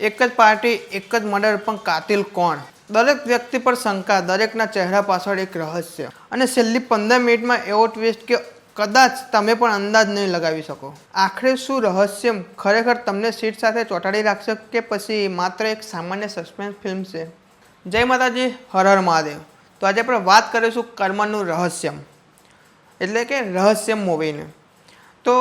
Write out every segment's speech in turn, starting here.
એક જ પાર્ટી, એક જ મર્ડર, પણ કાતિલ કોણ? દરેક વ્યક્તિ પર શંકા, દરેકના ચહેરા પાછળ એક રહસ્ય, અને છેલ્લી 15 મિનિટમાં એવો ટ્વિસ્ટ કે કદાચ તમે પણ અંદાજ નહીં લગાવી શકો. આખરે શું રહસ્ય ખરેખર તમને સીટ સાથે ચોંટાડી રાખશે કે પછી માત્ર એક સામાન્ય સસ્પેન્સ ફિલ્મ છે? જય માતાજી, હર હર મહાદેવ. તો આજે આપણે વાત કરીશું કર્મનું રહસ્યમ, એટલે કે રહસ્યમ મૂવીને. તો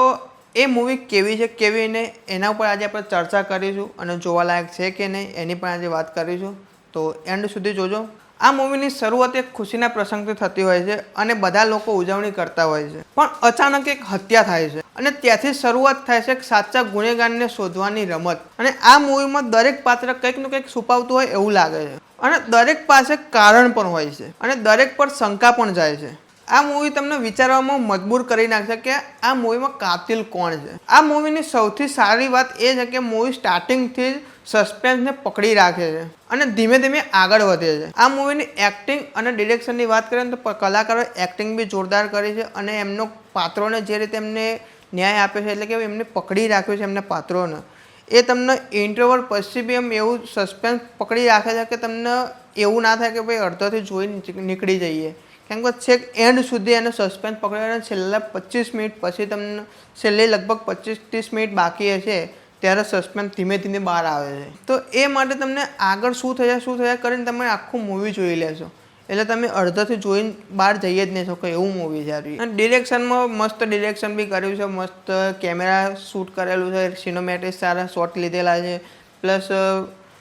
એ મૂવી કેવી છે કેવી નહીં એના ઉપર આજે આપણે ચર્ચા કરીશું, અને જોવાલાયક છે કે નહીં એની પણ આજે વાત કરીશું. તો એન્ડ સુધી જોજો. આ મૂવીની શરૂઆત એક ખુશીના પ્રસંગથી થતી હોય છે અને બધા લોકો ઉજવણી કરતા હોય છે, પણ અચાનક એક હત્યા થાય છે અને ત્યાંથી શરૂઆત થાય છે સાચા ગુનેગારને શોધવાની રમત. અને આ મૂવીમાં દરેક પાત્ર કંઈકનું કંઈક છુપાવતું હોય એવું લાગે છે, અને દરેક પાસે કારણ પણ હોય છે, અને દરેક પર શંકા પણ જાય છે. આ મૂવી તમને વિચારવામાં મજબૂર કરી નાખશે કે આ મૂવીમાં કાતિલ કોણ છે. આ મૂવીની સૌથી સારી વાત એ છે કે મૂવી સ્ટાર્ટિંગથી સસ્પેન્સને પકડી રાખે છે અને ધીમે ધીમે આગળ વધે છે. આ મૂવીની એક્ટિંગ અને ડિરેક્શનની વાત કરીએ તો કલાકારોએ એક્ટિંગ બી જોરદાર કરી છે, અને એમનો પાત્રોને જે રીતે એમને ન્યાય આપે છે, એટલે કે એમને પકડી રાખ્યો છે એમના પાત્રોને, એ તમને ઇન્ટરવલ પછી બી એમ એવું સસ્પેન્સ પકડી રાખે છે કે તમને એવું ના થાય કે ભાઈ અડધોથી જોઈ નીકળી જઈએ. કેમ કે છેક એન્ડ સુધી એને સસ્પેન્સ પકડે, અને છેલ્લા 25 મિનિટ પછી તમને છેલ્લી લગભગ 25-30 મિનિટ બાકી હશે ત્યારે સસ્પેન્સ ધીમે ધીમે બહાર આવે છે. તો એ માટે તમને આગળ શું થયા કરીને તમે આખું મૂવી જોઈ લેશો, એટલે તમે અડધાથી જોઈને બહાર જઈ જ નહીં શકો એવું મૂવી છે. અને ડિરેક્શનમાં મસ્ત ડિરેક્શન બી કર્યું છે, મસ્ત કેમેરા શૂટ કરેલું છે, સિનેમેટિક સારા શોટ લીધેલા છે, પ્લસ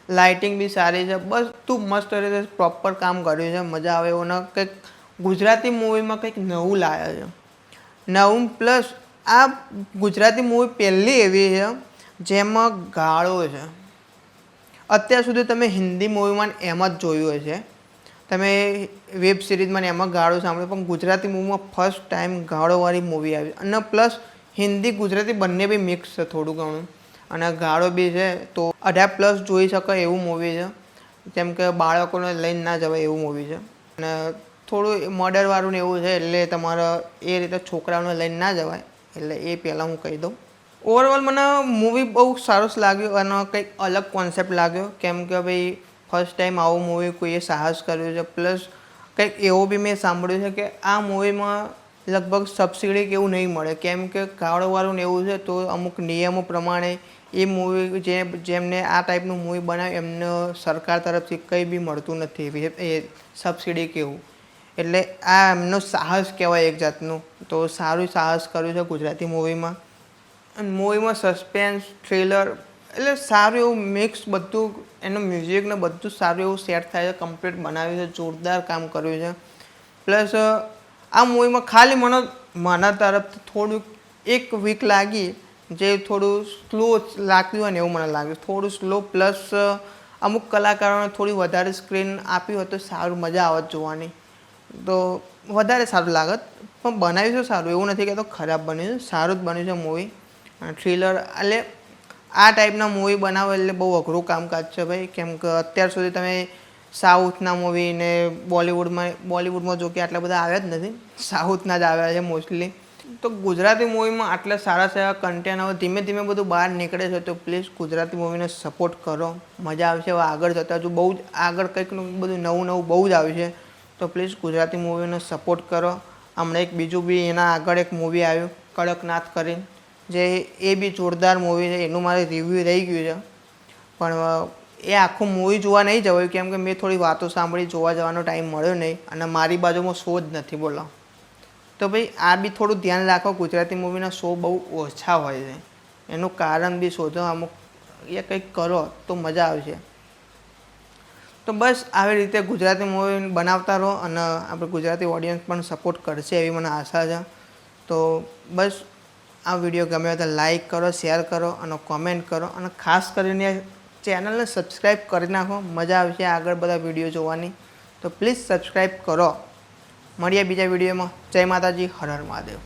લાઇટિંગ બી સારી છે, બધું મસ્ત રીતે પ્રોપર કામ કર્યું છે. મજા આવે એવું. ને કંઈક ગુજરાતી મૂવીમાં કંઈક નવું લાવ્યા છે, નવું. પ્લસ આ ગુજરાતી મૂવી પહેલી એવી છે જેમાં ગાળો છે. અત્યાર સુધી તમે હિન્દી મૂવીમાં એમ જ જોયું હશે, તમે વેબ સિરીઝમાં એમાં ગાળો સાંભળ્યો, પણ ગુજરાતી મૂવીમાં ફર્સ્ટ ટાઈમ ગાળોવાળી મૂવી આવી. અને પ્લસ હિન્દી ગુજરાતી બંને બી મિક્સ છે થોડું ઘણું, અને ગાળો બી છે. તો 18+ જોઈ શકાય એવું મૂવી છે, જેમ કે બાળકોને લઈને ના જવાય એવું મૂવી છે. અને થોડું મર્ડરવાળું ને એવું છે, એટલે તમારે એ રીતે છોકરાઓને લઈને ના જવાય, એટલે એ પહેલાં હું કહી દઉં. ઓવરઓલ મને મૂવી બહુ સરસ લાગ્યું, અને કંઈક અલગ કોન્સેપ્ટ લાગ્યો, કેમ કે ભાઈ ફર્સ્ટ ટાઈમ આવું મૂવી કોઈએ સાહસ કર્યું છે. પ્લસ કંઈક એવું બી મેં સાંભળ્યું છે કે આ મૂવીમાં લગભગ સબસિડી કે એવું નહીં મળે, કેમ કે ગાળોવાળું ને એવું છે. તો અમુક નિયમો પ્રમાણે એ મૂવી જેમને આ ટાઈપનું મૂવી બનાવ્યું એમને સરકાર તરફથી કંઈ બી મળતું નથી એ સબસિડી કે એવું. એટલે આ એમનો સાહસ કહેવાય એક જાતનું. તો સારું સાહસ કર્યું છે ગુજરાતી મૂવીમાં. અને મૂવીમાં સસ્પેન્સ, થ્રિલર, એટલે સારું એવું મિક્સ બધું, એનું મ્યુઝિક ને બધું સારું એવું સેટ થાય છે, કમ્પ્લીટ બનાવ્યું છે, જોરદાર કામ કર્યું છે. પ્લસ આ મૂવીમાં ખાલી મારા તરફથી થોડુંક એક વીક લાગી, જે થોડું સ્લો લાગ્યું હોય ને એવું મને લાગ્યું, થોડું સ્લો. પ્લસ અમુક કલાકારોને થોડી વધારે સ્ક્રીન આપી હોય તો સારું, મજા આવત જોવાની, તો વધારે સારું લાગત. પણ બનાવ્યું છે સારું, એવું નથી કે તો ખરાબ બન્યું છે, સારું જ બન્યું છે મૂવી. થ્રિલર એટલે આ ટાઈપના મૂવી બનાવો એટલે બહુ અઘરું કામકાજ છે ભાઈ, કેમ કે અત્યાર સુધી તમે સાઉથના મૂવી ને બોલિવૂડમાં જો કે આટલા બધા આવ્યા જ નથી, સાઉથના જ આવ્યા છે મોસ્ટલી. તો ગુજરાતી મૂવીમાં આટલા સારા સારા કન્ટેન્ટ હવે ધીમે ધીમે બધું બહાર નીકળે છે, તો પ્લીઝ ગુજરાતી મૂવીને સપોર્ટ કરો, મજા આવશે. હવે આગળ જતાં હજુ બહુ જ આગળ કંઈકનું બધું નવું બહુ જ આવ્યું છે, તો પ્લીઝ ગુજરાતી મૂવીને સપોર્ટ કરો. હમણાં એક બીજું બી એના આગળ એક મૂવી આવ્યું કડકનાથ કરીને, જે એ બી જોરદાર મૂવી છે. એનું મારે રિવ્યૂ રહી ગયું છે, પણ એ આખું મૂવી જોવા નહીં જવાયું, કેમ કે મેં થોડી વાતો સાંભળી, જોવા જવાનો ટાઈમ મળ્યો નહીં, અને મારી બાજુમાં શો જ નથી બોલો. તો ભાઈ આ બી થોડું ધ્યાન રાખો, ગુજરાતી મૂવીના શો બહુ ઓછા હોય છે, એનું કારણ બી શોધો, અમુક એ કંઈક કરો તો મજા આવશે. તો બસ આવી રીતે ગુજરાતી મૂવી બનાવતા રહો, અને આપણે ગુજરાતી ઓડિયન્સ પણ સપોર્ટ કરશે એવી મને આશા છે. તો બસ આ વિડીયો ગમે હોય તો લાઈક કરો, શેર કરો, અને કોમેન્ટ કરો, અને ખાસ કરીને ચેનલને સબસ્ક્રાઈબ કરી નાખો. મજા આવશે આગળ બધા વિડીયો જોવાની, તો પ્લીઝ સબસ્ક્રાઈબ કરો. મળીએ બીજા વિડીયોમાં. જય માતાજી, હર હર મહાદેવ.